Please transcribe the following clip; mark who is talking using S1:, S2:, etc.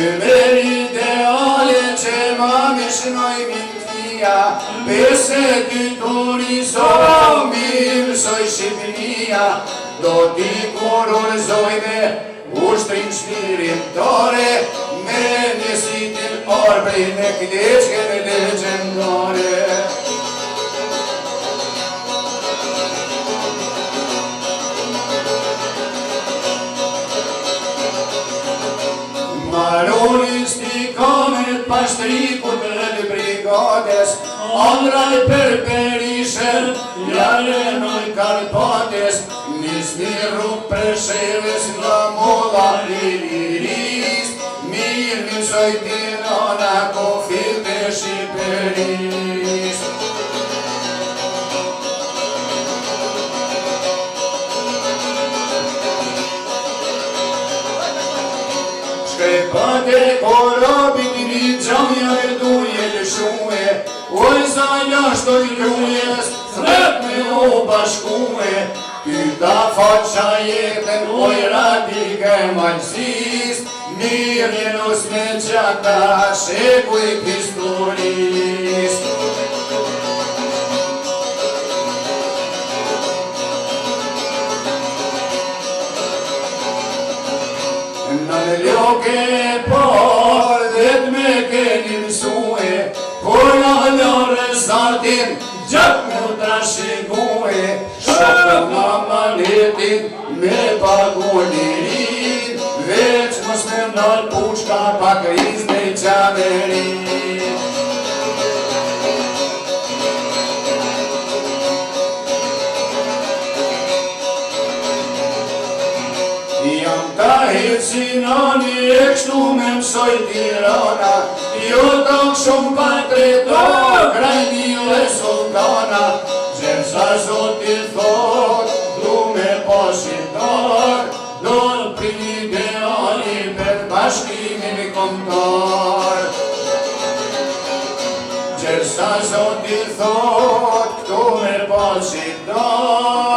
S1: Ymer ideale që ma mishnoj mintia, pese dyturi zomi mësoj Shqipnia, do t'i kurorëzojme ushtrin shpirin tore, me njësitin orbri në kleqken legendare. Maroni stikamet pashtrikut dhe brigades, Andraj për Berishen, jalenoj Karpates, nisni rrug për Sheves nga molla Iliris, mirë mësoj Tirana kofil të Shqiperis. Shkrepate korabit një gjamja e duje lëshue, oj sa jashtoj lujes, thret me o bashkue, ty ta faqa jetën oj radike malsis, mirë jenos me gjata shekuj pistolis. Në loke par dhet me keni mësue, por në lërë sartin gjak më trashikue, shokë nga maletin me pagulirin, veç mos me nal pushka pa kriz me qaverin. Jam ta Helsinani e kështu me mësoj Tirana, jo të shumë patreto, krajni dhe sultana, gjersa zoti thot, du me positar, do për ideali për bashkimin kombëtar. Gjersa zoti thot, du me positar,